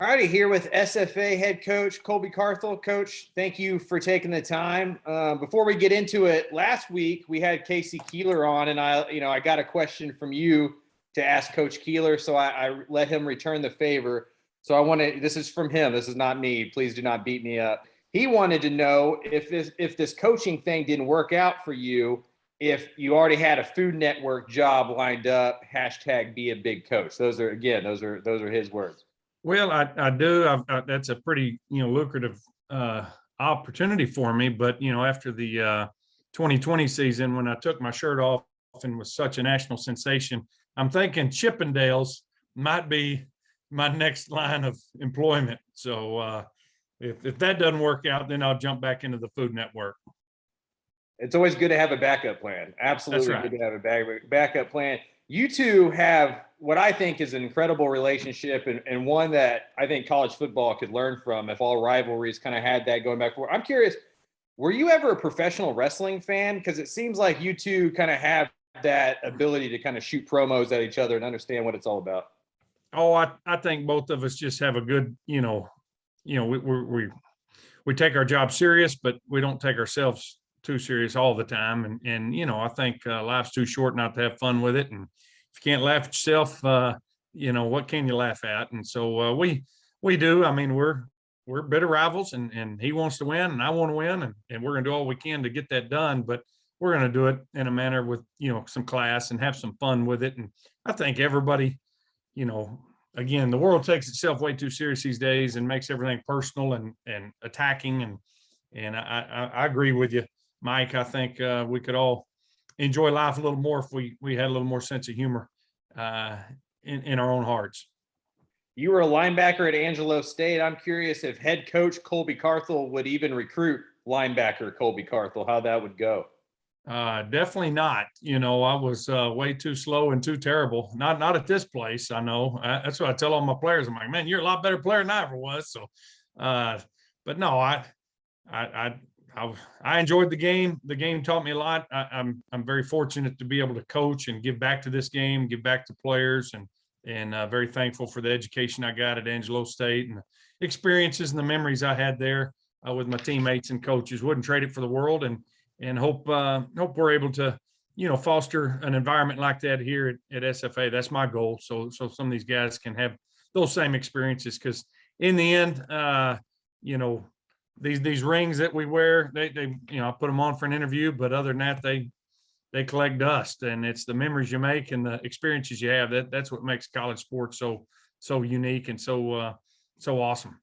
All righty, here with SFA head coach Colby Carthel. Coach, thank you for taking the time. Before we get into it, last week we had Casey Keeler on, and I got a question from you to ask Coach Keeler, so I let him return the favor. So I want to. This is from him. This is not me. Please do not beat me up. He wanted to know if this coaching thing didn't work out for you, if you already had a Food Network job lined up. Hashtag be a big coach. Those are his words. Well, I do. That's a pretty, lucrative opportunity for me. But, after the 2020 season, when I took my shirt off and was such a national sensation, I'm thinking Chippendales might be my next line of employment. So if that doesn't work out, then I'll jump back into the Food Network. It's always good to have a backup plan. Absolutely That's right. good to have a backup plan. You two have what I think is an incredible relationship, and one that I think college football could learn from if all rivalries kind of had that going back forward. I'm curious, were you ever a professional wrestling fan? Because it seems like you two kind of have that ability to kind of shoot promos at each other and understand what it's all about. Oh, I think both of us just have a good, we take our job serious, but we don't take ourselves too serious all the time. And I think life's too short not to have fun with it. And if you can't laugh at yourself, what can you laugh at? And so we do. I mean, we're bitter rivals, and he wants to win and I want to win, and we're going to do all we can to get that done. But we're going to do it in a manner with, some class and have some fun with it. And I think everybody, again, the world takes itself way too serious these days and makes everything personal and attacking. And I agree with you, Mike. I think we could all enjoy life a little more if we had a little more sense of humor in our own hearts. You were a linebacker at Angelo State. I'm curious if head coach Colby Carthel would even recruit linebacker Colby Carthel, how that would go. Definitely not. I was way too slow and too terrible. Not at this place. I know. That's what I tell all my players. I'm like, man, you're a lot better player than I ever was. So, but no, I enjoyed the game. The game taught me a lot. I'm very fortunate to be able to coach and give back to this game, give back to players, and very thankful for the education I got at Angelo State and the experiences and the memories I had there with my teammates and coaches. Wouldn't trade it for the world, and hope we're able to, foster an environment like that here at SFA. That's my goal. So some of these guys can have those same experiences, because in the end, these rings that we wear, they I put them on for an interview, but other than that, they collect dust, and it's the memories you make and the experiences you have. That's what makes college sports so unique and so awesome.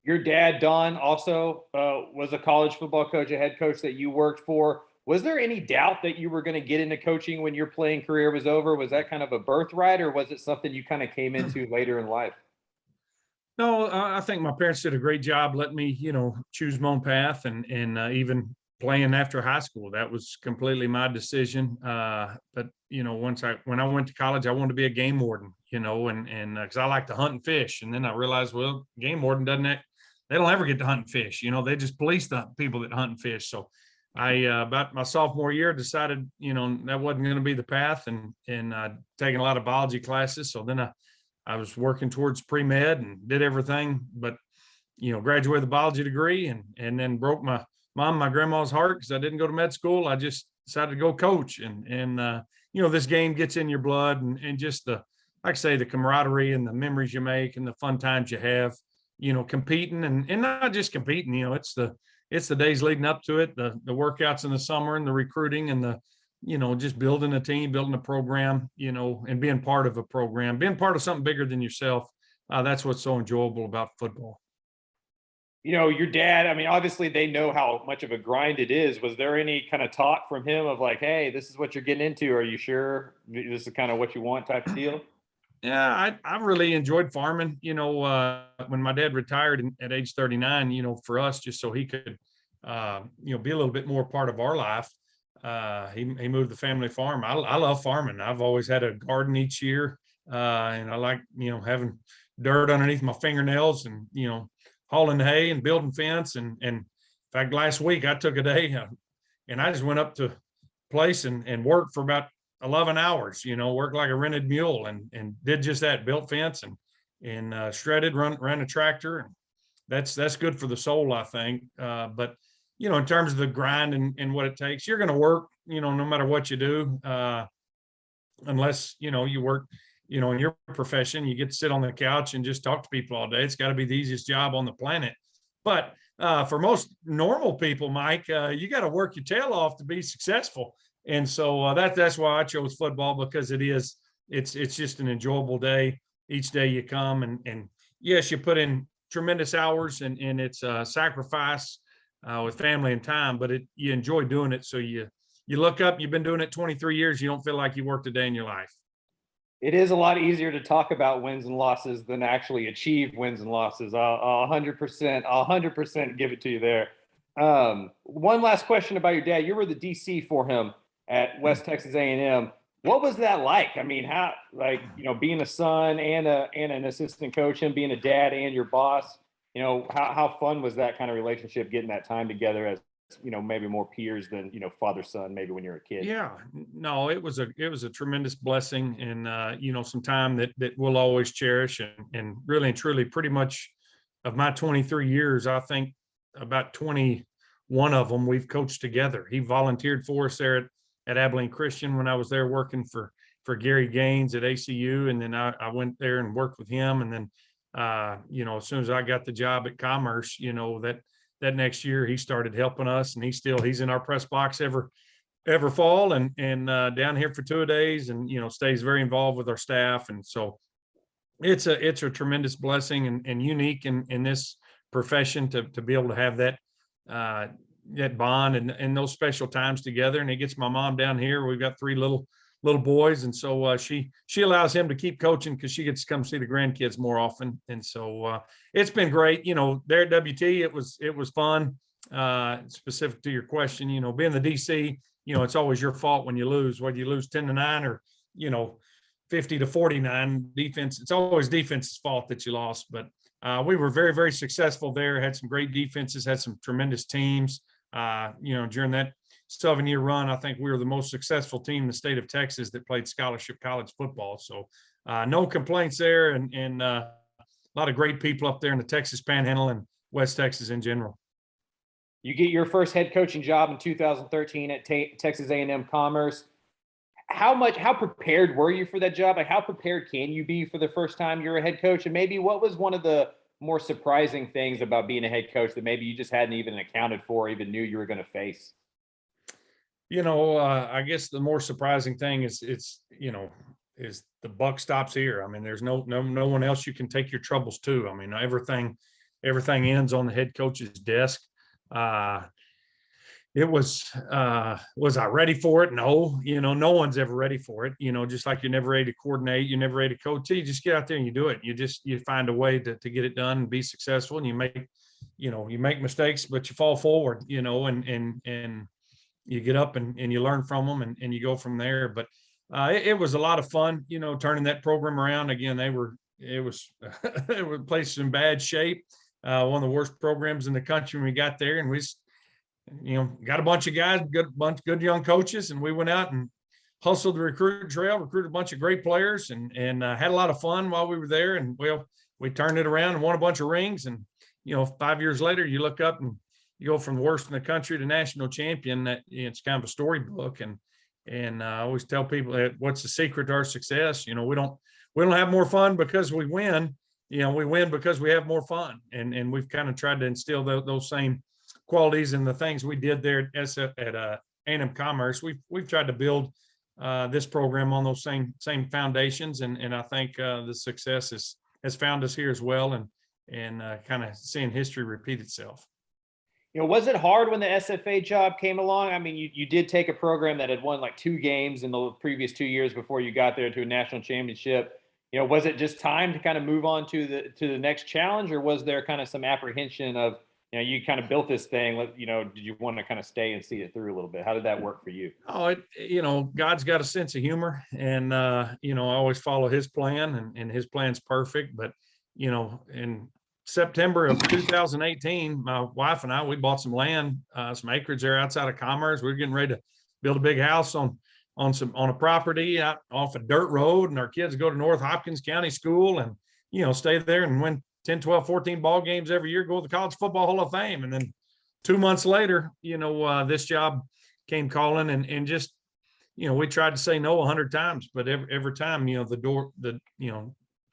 Your dad, Don, also was a college football coach, a head coach that you worked for. Was there any doubt that you were going to get into coaching when your playing career was over? Was that kind of a birthright, or was it something you kind of came into later in life? No, I think my parents did a great job letting me, choose my own path, and even playing after high school. That was completely my decision. But when I went to college, I wanted to be a game warden, and because I like to hunt and fish. And then I realized, well, game warden they don't ever get to hunt and fish. They just police the people that hunt and fish. So I, about my sophomore year, decided, that wasn't going to be the path, and taking a lot of biology classes. So then I was working towards pre-med and did everything, but, graduated the biology degree, and then broke my grandma's heart because I didn't go to med school. I just decided to go coach, and this game gets in your blood, and just like I say, the camaraderie and the memories you make and the fun times you have, competing, and not just competing, it's the days leading up to it, the workouts in the summer, and the recruiting, and the, just building a team, building a program, and being part of a program, being part of something bigger than yourself. That's what's so enjoyable about football. Your dad, I mean, obviously they know how much of a grind it is. Was there any kind of talk from him of like, hey, this is what you're getting into? Are you sure this is kind of what you want type of deal? Yeah, I really enjoyed farming. When my dad retired at age 39, for us, just so he could, be a little bit more part of our life. He moved the family farm. I love farming. I've always had a garden each year, and I like, having dirt underneath my fingernails, and hauling hay and building fence. And in fact, last week I took a day and I just went up to place and worked for about 11 hours. Worked like a rented mule, and did just that, built fence, shredded, ran a tractor. That's good for the soul, I think. But in terms of the grind and what it takes, you're going to work, no matter what you do, unless, you work, in your profession, you get to sit on the couch and just talk to people all day. It's got to be the easiest job on the planet. But for most normal people, Mike, you got to work your tail off to be successful. And so that's why I chose football, because it's just an enjoyable day. Each day you come and yes, you put in tremendous hours and it's a sacrifice with family and time, but you enjoy doing it. So you look up, you've been doing it 23 years. You don't feel like you worked a day in your life. It is a lot easier to talk about wins and losses than actually achieve wins and losses. I'll 100% give it to you there. One last question about your dad. You were the DC for him at West Texas A&M. What was that like? I mean, how, being a son and an assistant coach, him being a dad and your boss, how fun was that kind of relationship, getting that time together as, maybe more peers than, father, son, maybe when you're a kid? Yeah, no, it was a tremendous blessing, and some time that we'll always cherish, and really and truly, pretty much of my 23 years, I think about 21 of them we've coached together. He volunteered for us there at Abilene Christian when I was there working for Gary Gaines at ACU, and then I went there and worked with him, and then as soon as I got the job at Commerce, that next year he started helping us, and he's in our press box every fall and down here for 2 days, and stays very involved with our staff. And so it's a tremendous blessing and unique in this profession to be able to have that bond and those special times together. And it gets my mom down here. We've got 3 little boys, and so she allows him to keep coaching because she gets to come see the grandkids more often. And so it's been great. There at WT, it was fun. Specific to your question, being the DC, it's always your fault when you lose, whether you lose 10-9 or 50-49. Defense, it's always defense's fault that you lost. But we were very, very successful there. Had some great defenses, had some tremendous teams. During that 7-year run, I think we were the most successful team in the state of Texas that played scholarship college football. So no complaints there, and a lot of great people up there in the Texas Panhandle and West Texas in general. You get your first head coaching job in 2013 at Texas A&M Commerce. How prepared were you for that job? How prepared can you be for the first time you're a head coach? And maybe what was one of the more surprising things about being a head coach that maybe you just hadn't even accounted for, or even knew you were going to face? I guess the more surprising thing is the buck stops here. I mean, there's no one else you can take your troubles to. I mean, everything ends on the head coach's desk. It was I ready for it? No, no one's ever ready for it. Just like you're never ready to coordinate, you're never ready to coach. You just get out there and you do it. You find a way to get it done and be successful. And you make mistakes, but you fall forward, and you get up and you learn from them and you go from there. But it was a lot of fun, turning that program around. Again, it was placed in bad shape. One of the worst programs in the country when we got there, and we got a bunch of guys, good young coaches, and we went out and hustled the recruiting trail, recruited a bunch of great players, and had a lot of fun while we were there. And we turned it around and won a bunch of rings. And 5 years later, you look up and you go from the worst in the country to national champion. That it's kind of a storybook. And I always tell people that what's the secret to our success? We don't have more fun because we win. We win because we have more fun. And we've kind of tried to instill those same qualities and the things we did there at A&M Commerce. We've tried to build this program on those same foundations, and I think the success has found us here as well, and kind of seeing history repeat itself. Was it hard when the SFA job came along? I mean, you did take a program that had won like 2 games in the previous 2 years before you got there to a national championship. Was it just time to kind of move on to the next challenge, or was there kind of some apprehension of, you kind of built this thing, did you want to kind of stay and see it through a little bit? How did that work for you? Oh, God's got a sense of humor, and, I always follow his plan, and his plan's perfect. But, in September of 2018, my wife and I, we bought some land, some acreage there outside of Commerce. We were getting ready to build a big house on a property out off a dirt road, and our kids go to North Hopkins County School, and stay there and win 10, 12, 14 ball games every year, go to the College Football Hall of Fame. And then 2 months later, this job came calling, and just, we tried to say no 100 times, but every time, the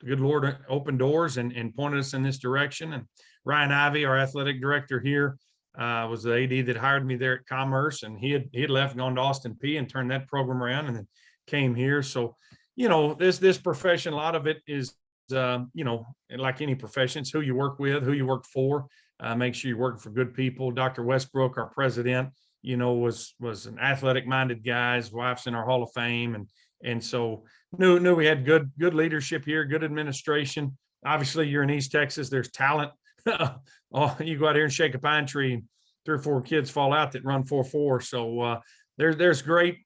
good Lord opened doors and pointed us in this direction. And Ryan Ivey, our athletic director here, was the AD that hired me there at Commerce, and he had left and gone to Austin P and turned that program around, and then came here. So, this profession, a lot of it is, like any profession, it's who you work with, who you work for. Make sure you're working for good people. Dr. Westbrook, our president, was an athletic minded guy. His wife's in our Hall of Fame. And so knew we had good leadership here, good administration. Obviously, you're in East Texas, there's talent. Oh, you go out here and shake a pine tree and 3 or 4 kids fall out that run 4.4. So there's great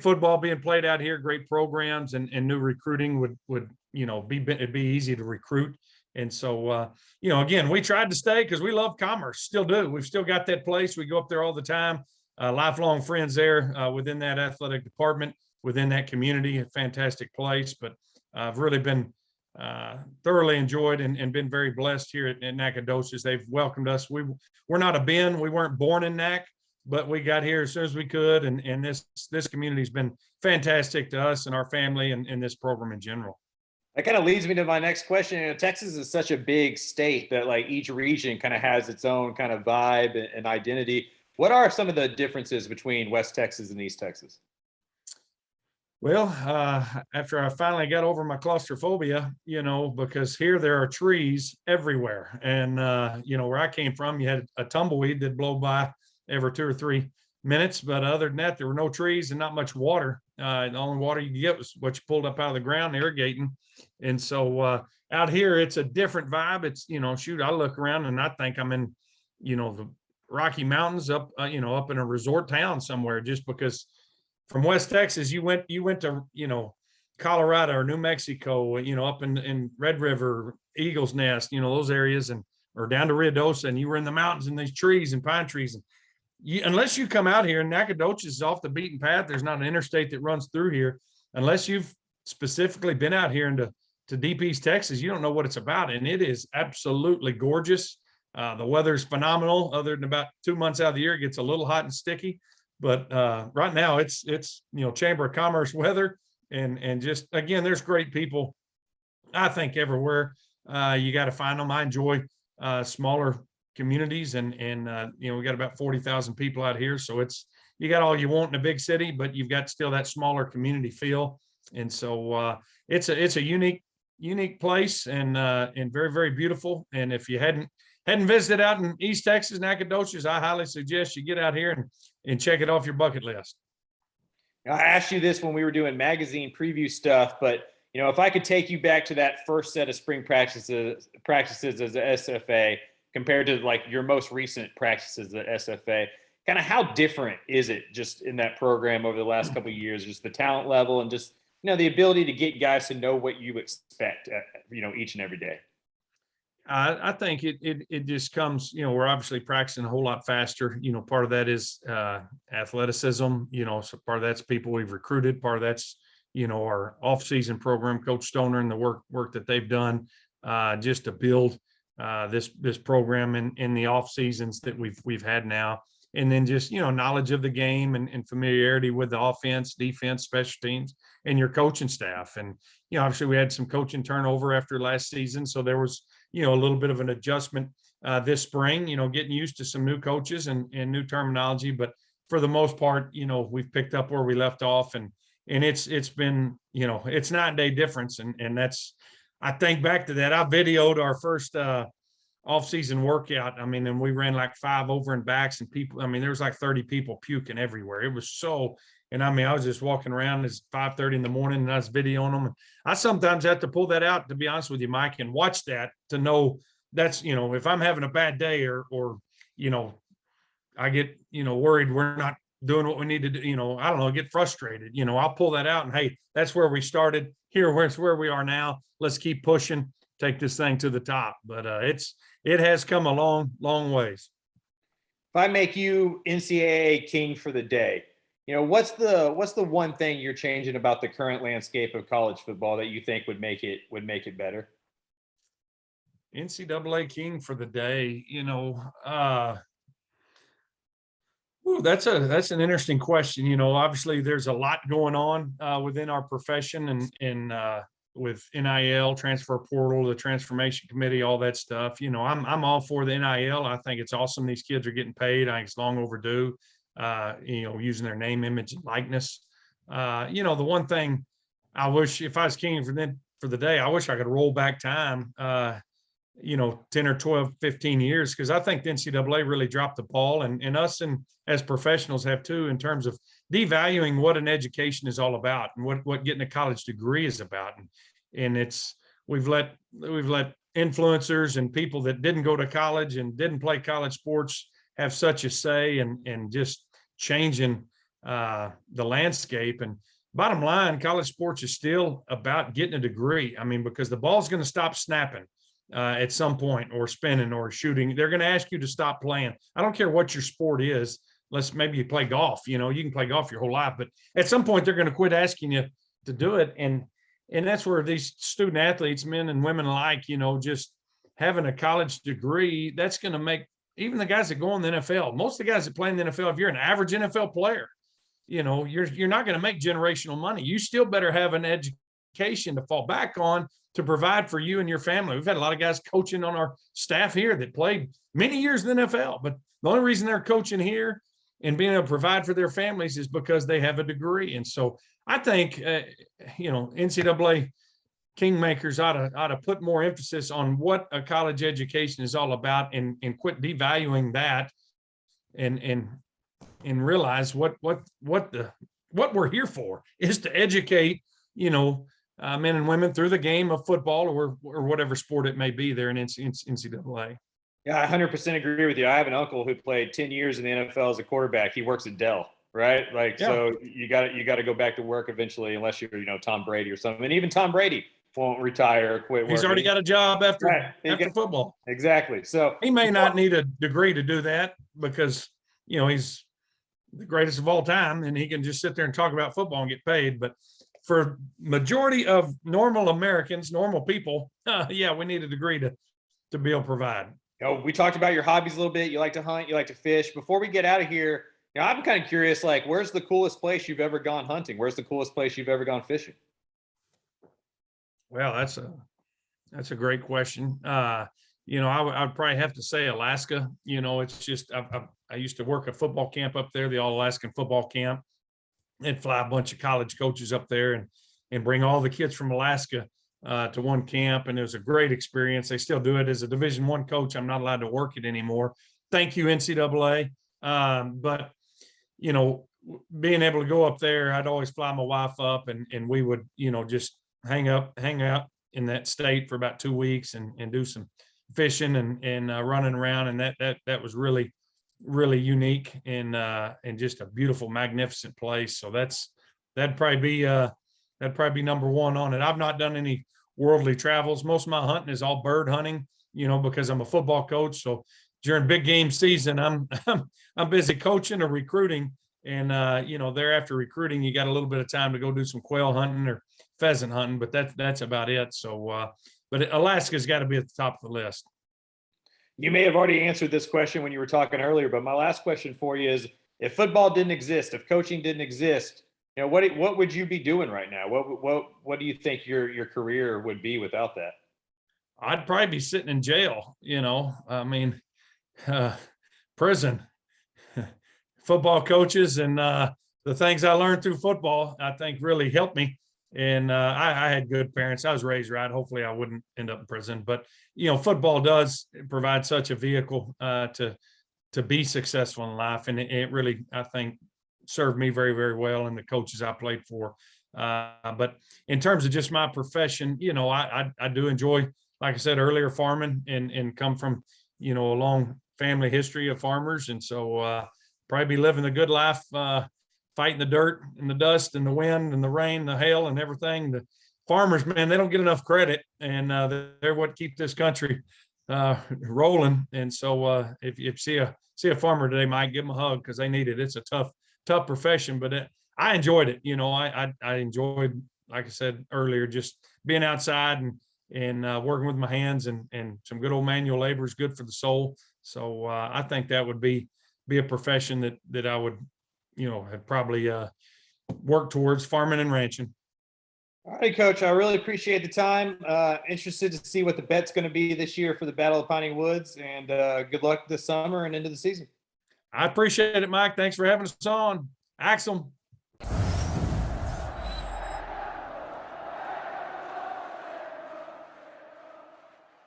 football being played out here, great programs, and new recruiting would it'd be easy to recruit. And so, again, we tried to stay because we love Commerce, still do. We've still got that place. We go up there all the time, lifelong friends there within that athletic department, within that community, a fantastic place. But I've really been thoroughly enjoyed and been very blessed here at Nacogdoches. They've welcomed us. We're not a bin. We weren't born in Nac, but we got here as soon as we could. And this community's been fantastic to us and our family and this program in general. That kind of leads me to my next question. Texas is such a big state that like each region kind of has its own kind of vibe and identity. What are some of the differences between West Texas and East Texas? Well, after I finally got over my claustrophobia, because here there are trees everywhere. And, where I came from, you had a tumbleweed that blow by every 2 or 3 minutes. But other than that, there were no trees and not much water. The only water you could get was what you pulled up out of the ground, irrigating. And so out here, it's a different vibe. It's, I look around and I think I'm in, the Rocky Mountains up in a resort town somewhere, just because from West Texas, you went to, Colorado or New Mexico, up in Red River, Eagles Nest, those areas, or down to Ruidoso, and you were in the mountains and these trees and pine trees. And unless you come out here, and Nacogdoches is off the beaten path, there's not an interstate that runs through here. Unless you've specifically been out here to Deep East Texas, you don't know what it's about. And it is absolutely gorgeous. The weather's phenomenal. Other than about 2 months out of the year, it gets a little hot and sticky. But right now it's Chamber of Commerce weather, and just, again, there's great people, I think, everywhere. You got to find them. I enjoy smaller communities, and we got about 40,000 people out here, so you got all you want in a big city, but you've got still that smaller community feel. And so it's a unique place, and very, very beautiful. And if you hadn't visited out in East Texas, Nacogdoches, I highly suggest you get out here and check it off your bucket list. I asked you this when we were doing magazine preview stuff, but if I could take you back to that first set of spring practices as a SFA compared to like your most recent practices at SFA, kind of how different is it just in that program over the last couple of years, just the talent level and just, the ability to get guys to know what you expect, each and every day? I think it just comes, we're obviously practicing a whole lot faster. Part of that is athleticism, so part of that's people we've recruited. Part of that's, our off-season program, Coach Stoner, and the work that they've done just to build this program in the off seasons that we've had now. And then just, knowledge of the game and familiarity with the offense, defense, special teams, and your coaching staff. And, obviously we had some coaching turnover after last season. So there was, a little bit of an adjustment this spring, getting used to some new coaches and new terminology. But for the most part, we've picked up where we left off, and it's been, it's night and day difference. And that's, I think back to that, I videoed our first off-season workout. And we ran like 5 over and backs, and people, there was like 30 people puking everywhere. It was so, and I was just walking around. It's 5:30 in the morning, and I was videoing them. And I sometimes have to pull that out, to be honest with you, Mike, and watch that to know that's, if I'm having a bad day or I get, worried we're not doing what we need to do, I don't know, get frustrated, I'll pull that out and, hey, that's where we started. Here's where we are now. Let's keep pushing, take this thing to the top. But it has come a long, long ways. If I make you NCAA king for the day, what's the one thing you're changing about the current landscape of college football that you think would make it better? NCAA king for the day, that's an interesting question. Obviously there's a lot going on within our profession and with NIL, transfer portal, the transformation committee, all that stuff. I'm all for the NIL. I think it's awesome. These kids are getting paid. I think it's long overdue. Using their name, image, and likeness. The one thing I wish, if I was king for the day, I wish I could roll back time. 10 or 12, 15 years, because I think the NCAA really dropped the ball, and us and as professionals have too, in terms of devaluing what an education is all about and what getting a college degree is about. And we've let influencers and people that didn't go to college and didn't play college sports have such a say and just changing the landscape. And bottom line, college sports is still about getting a degree. I mean, because the ball's going to stop snapping at some point, or spinning or shooting. They're going to ask you to stop playing. I don't care what your sport is. Maybe you play golf, you can play golf your whole life, but at some point they're going to quit asking you to do it. And that's where these student athletes, men and women alike, just having a college degree, that's going to make even the guys that go in the NFL, most of the guys that play in the NFL, if you're an average NFL player, you're not going to make generational money. You still better have an education to fall back on to provide for you and your family. We've had a lot of guys coaching on our staff here that played many years in the NFL, but the only reason they're coaching here and being able to provide for their families is because they have a degree. And so I think, NCAA kingmakers ought to put more emphasis on what a college education is all about, and quit devaluing that, and realize what we're here for is to educate, men and women through the game of football or whatever sport it may be there in NCAA. Yeah, I 100% agree with you. I have an uncle who played 10 years in the NFL as a quarterback. He works at Dell, right? So you got to go back to work eventually, unless you're, Tom Brady or something. And even Tom Brady won't retire or quit working. He's already got a job after football. Exactly. So he may not need a degree to do that, because, he's the greatest of all time and he can just sit there and talk about football and get paid. But for majority of normal Americans, normal people, we need a degree to be able to provide. We talked about your hobbies a little bit. You like to hunt, you like to fish. Before we get out of here, I'm kind of curious, where's the coolest place you've ever gone hunting? Where's the coolest place you've ever gone fishing? Well, that's a great question. I would probably have to say Alaska. It's just, I used to work a football camp up there, the All Alaskan Football Camp, and fly a bunch of college coaches up there and bring all the kids from Alaska to one camp. And it was a great experience. They still do it. As a Division I coach, I'm not allowed to work it anymore. Thank you, NCAA. But, being able to go up there, I'd always fly my wife up and we would, just hang out in that state for about 2 weeks and do some fishing and running around. And that was really, really unique and just a beautiful, magnificent place. So that'd probably be number one on it. I've not done any worldly travels. Most of my hunting is all bird hunting, because I'm a football coach. So during big game season, I'm busy coaching or recruiting. And thereafter recruiting, you got a little bit of time to go do some quail hunting or pheasant hunting, but that's about it. So, but Alaska's got to be at the top of the list. You may have already answered this question when you were talking earlier, but my last question for you is, if football didn't exist, if coaching didn't exist, what would you be doing right now? What do you think your career would be without that? I'd probably be sitting in jail, prison. Football coaches and the things I learned through football, I think really helped me. And I had good parents. I was raised right. Hopefully I wouldn't end up in prison, but football does provide such a vehicle to be successful in life. And it really, I think, served me very, very well and the coaches I played for. But in terms of just my profession, I do enjoy, like I said earlier, farming and come from, a long family history of farmers. And so probably be living the good life, fighting the dirt and the dust and the wind and the rain, the hail and everything. The farmers, man, they don't get enough credit, and they're what keep this country rolling. And so if you see a farmer today, Mike, give them a hug because they need it. It's a tough profession, but I enjoyed it. I enjoyed, like I said earlier, just being outside and working with my hands and some good old manual labor is good for the soul. So I think that would be a profession that I would, have probably worked towards, farming and ranching. All right, Coach. I really appreciate the time. Interested to see what the bet's going to be this year for the Battle of Piney Woods, and good luck this summer and into the season. I appreciate it, Mike. Thanks for having us on. Axel.